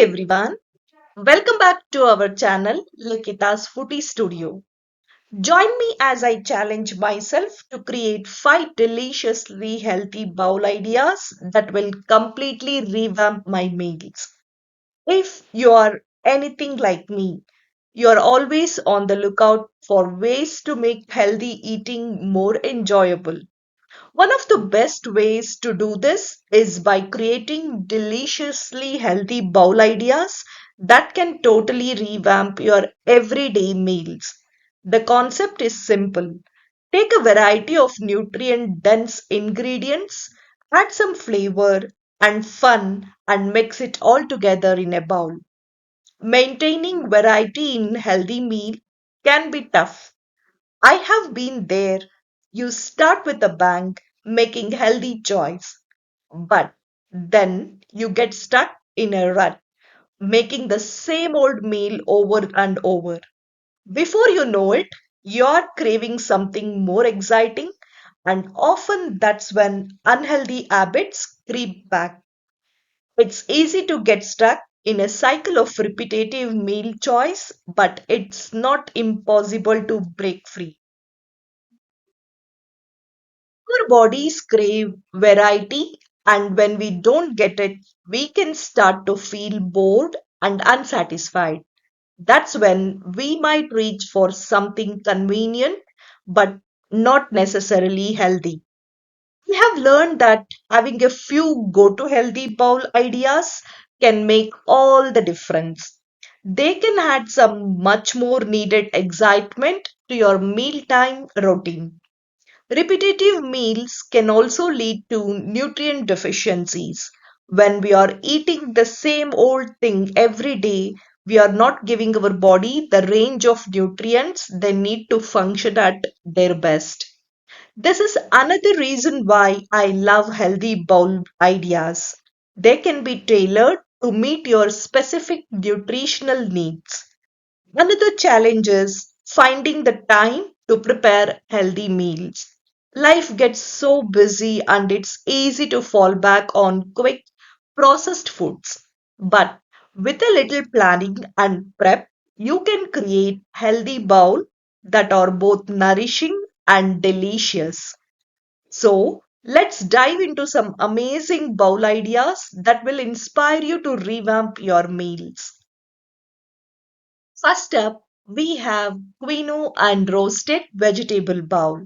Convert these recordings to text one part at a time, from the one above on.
everyone, welcome back to our channel Likita's Foodie Studio. Join me as I challenge myself to create 5 deliciously healthy bowl ideas that will completely revamp my meals. If you are anything like me, you are always on the lookout for ways to make healthy eating more enjoyable. One of the best ways to do this is by creating deliciously healthy bowl ideas that can totally revamp your everyday meals. The concept is simple. Take a variety of nutrient dense ingredients, add some flavor and fun, and mix it all together in a bowl. Maintaining variety in healthy meal can be tough. I have been there. You start with a bang, making healthy choice, but then you get stuck in a rut, making the same old meal over and over. Before you know it, you're craving something more exciting, and often that's when unhealthy habits creep back. It's easy to get stuck in a cycle of repetitive meal choice, but it's not impossible to break free. Our bodies crave variety, and when we don't get it, we can start to feel bored and unsatisfied. That's when we might reach for something convenient but not necessarily healthy. We have learned that having a few go to healthy bowl ideas can make all the difference. They can add some much more needed excitement to your mealtime routine. Repetitive meals can also lead to nutrient deficiencies. When we are eating the same old thing every day, we are not giving our body the range of nutrients they need to function at their best. This is another reason why I love healthy bowl ideas. They can be tailored to meet your specific nutritional needs. Another challenge is finding the time to prepare healthy meals. Life gets so busy and it's easy to fall back on quick processed foods. But with a little planning and prep, you can create healthy bowl that are both nourishing and delicious. So, let's dive into some amazing bowl ideas that will inspire you to revamp your meals. First up, we have quinoa and roasted vegetable bowl.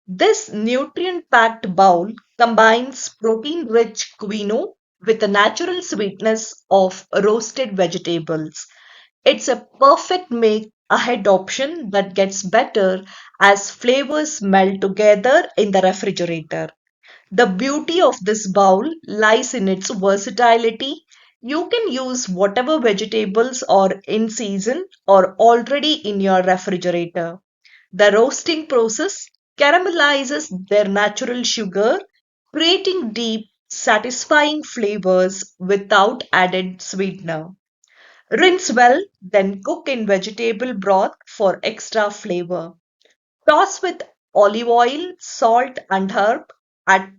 This nutrient packed bowl combines protein rich quinoa with the natural sweetness of roasted vegetables. It's a perfect make ahead option that gets better as flavors melt together in the refrigerator. The beauty of this bowl lies in its versatility. You can use whatever vegetables are in season or already in your refrigerator. The roasting process caramelizes their natural sugar, creating deep, satisfying flavors without added sweetener. Rinse well, then cook in vegetable broth for extra flavor. Toss with olive oil, salt, and herb at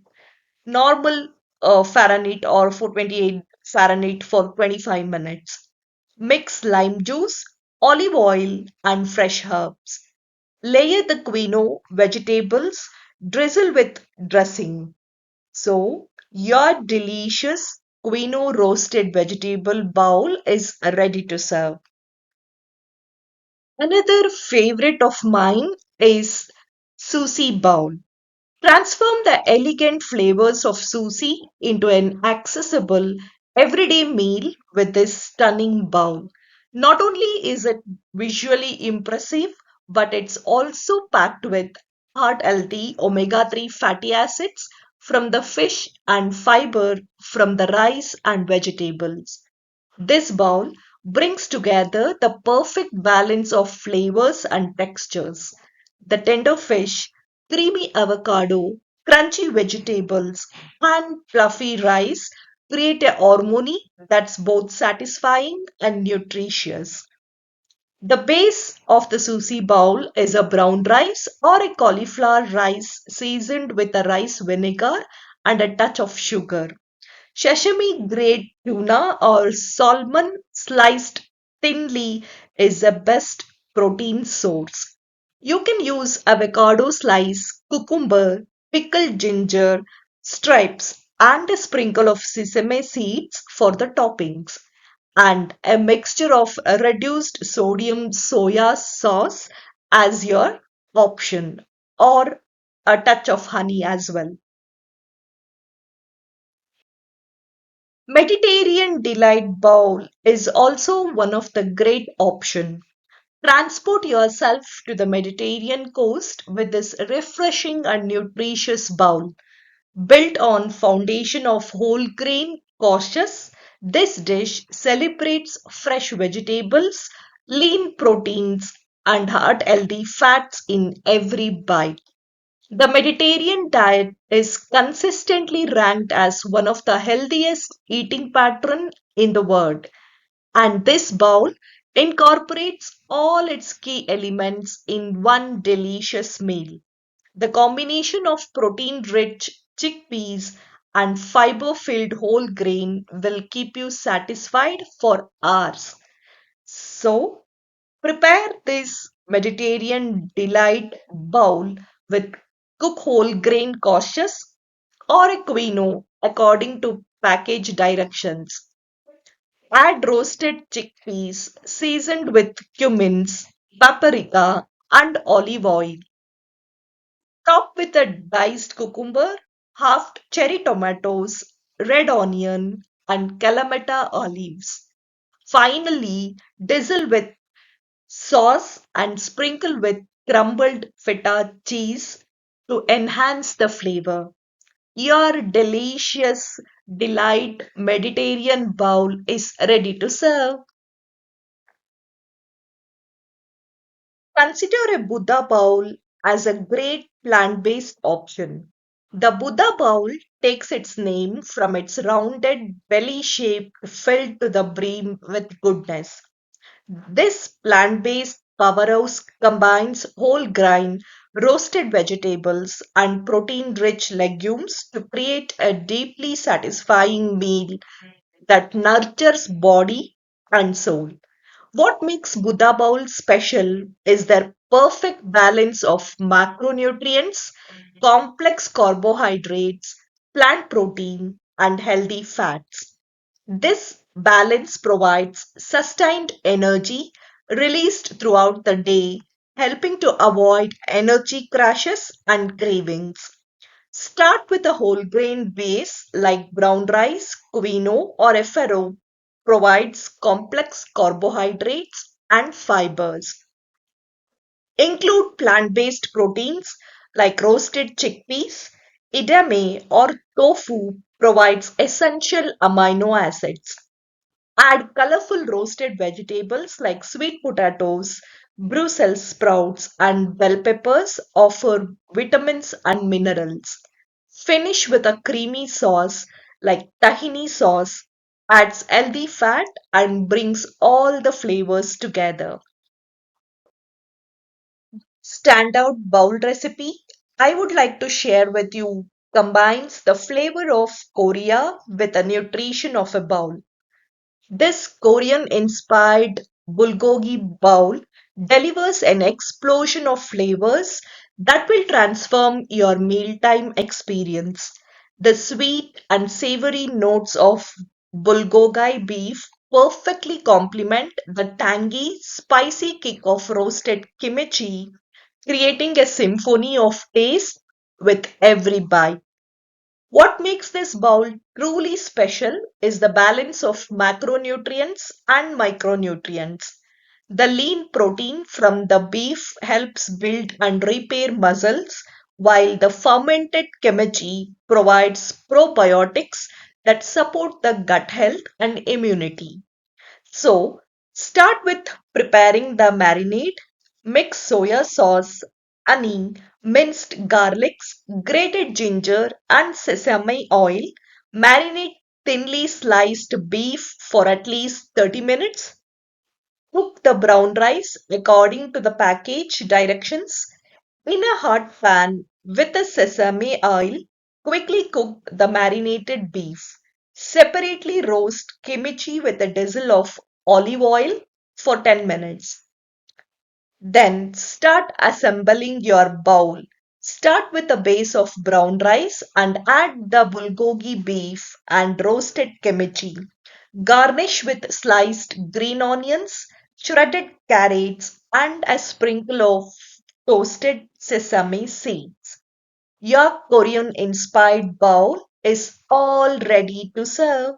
normal Fahrenheit or 428 Fahrenheit for 25 minutes. Mix lime juice, olive oil, and fresh herbs. Layer the quinoa vegetables, drizzle with dressing. So, your delicious quinoa roasted vegetable bowl is ready to serve. Another favorite of mine is sushi bowl. Transform the elegant flavors of sushi into an accessible everyday meal with this stunning bowl. Not only is it visually impressive, but it's also packed with heart healthy omega 3 fatty acids from the fish and fiber from the rice and vegetables. This bowl brings together the perfect balance of flavors and textures. The tender fish, creamy avocado, crunchy vegetables, and fluffy rice create a harmony that's both satisfying and nutritious. The base of the sushi bowl is a brown rice or a cauliflower rice seasoned with a rice vinegar and a touch of sugar. Sesame grade tuna or salmon sliced thinly is the best protein source. You can use avocado slice, cucumber, pickled ginger, stripes, and a sprinkle of sesame seeds for the toppings, and a mixture of reduced sodium soya sauce as your option, or a touch of honey as well. Mediterranean Delight Bowl is also one of the great option. Transport yourself to the Mediterranean coast with this refreshing and nutritious bowl. Built on foundation of whole grain cautious, this dish celebrates fresh vegetables, lean proteins, and heart healthy fats in every bite. The Mediterranean diet is consistently ranked as one of the healthiest eating pattern in the world, and this bowl incorporates all its key elements in one delicious meal. The combination of protein-rich chickpeas and fiber-filled whole grain will keep you satisfied for hours. So, prepare this Mediterranean delight bowl with cook whole grain cautious or a quino according to package directions. Add roasted chickpeas seasoned with cumins, paprika, and olive oil. Top with a diced cucumber, half cherry tomatoes, red onion, and Kalamata olives. Finally, drizzle with sauce and sprinkle with crumbled feta cheese to enhance the flavor. Your delicious delight Mediterranean bowl is ready to serve. Consider a Buddha bowl as a great plant-based option. The Buddha bowl takes its name from its rounded belly shape filled to the brim with goodness. This plant-based powerhouse combines whole grain, roasted vegetables, and protein-rich legumes to create a deeply satisfying meal that nurtures body and soul. What makes Buddha Bowl special is their perfect balance of macronutrients, complex carbohydrates, plant protein, and healthy fats. This balance provides sustained energy released throughout the day, helping to avoid energy crashes and cravings. Start with a whole grain base like brown rice, quinoa, or a farro. Provides complex carbohydrates and fibers. Include plant-based proteins like roasted chickpeas, edamame, or tofu provides essential amino acids. Add colorful roasted vegetables like sweet potatoes, Brussels sprouts, and bell peppers offer vitamins and minerals. Finish with a creamy sauce like tahini sauce, adds healthy fat and brings all the flavors together. Standout bowl recipe I would like to share with you combines the flavor of Korea with the nutrition of a bowl. This Korean-inspired bulgogi bowl delivers an explosion of flavors that will transform your mealtime experience. The sweet and savory notes of bulgogi beef perfectly complement the tangy, spicy kick of roasted kimchi, creating a symphony of taste with every bite. What makes this bowl truly special is the balance of macronutrients and micronutrients. The lean protein from the beef helps build and repair muscles, while the fermented kimchi provides probiotics that support the gut health and immunity. So, start with preparing the marinade. Mix soya sauce, onion, minced garlics, grated ginger, and sesame oil. Marinate thinly sliced beef for at least 30 minutes. Cook the brown rice according to the package directions. In a hot pan with the sesame oil, quickly cook the marinated beef. Separately roast kimchi with a drizzle of olive oil for 10 minutes. Then start assembling your bowl. Start with a base of brown rice and add the bulgogi beef and roasted kimchi. Garnish with sliced green onions, shredded carrots, and a sprinkle of toasted sesame seeds. Your Korean inspired bowl is all ready to serve.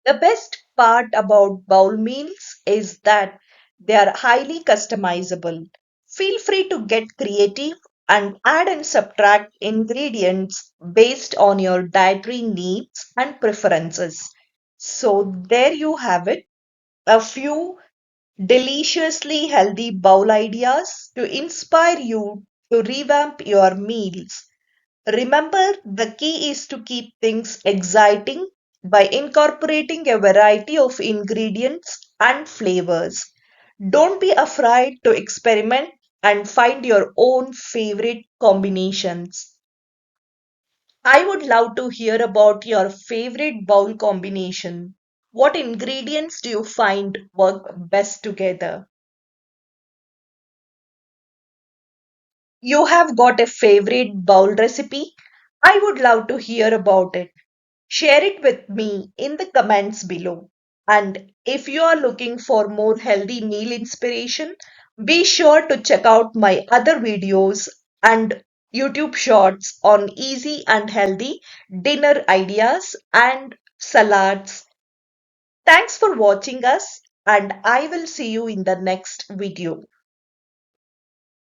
The best part about bowl meals is that they are highly customizable. Feel free to get creative and add and subtract ingredients based on your dietary needs and preferences. So, there you have it, a few deliciously healthy bowl ideas to inspire you to revamp your meals. Remember, the key is to keep things exciting by incorporating a variety of ingredients and flavors. Don't be afraid to experiment and find your own favorite combinations. I would love to hear about your favorite bowl combination. What ingredients do you find work best together? You have got a favorite bowl recipe? I would love to hear about it. Share it with me in the comments below. And if you are looking for more healthy meal inspiration, be sure to check out my other videos and YouTube shorts on easy and healthy dinner ideas and salads. Thanks for watching us, and I will see you in the next video.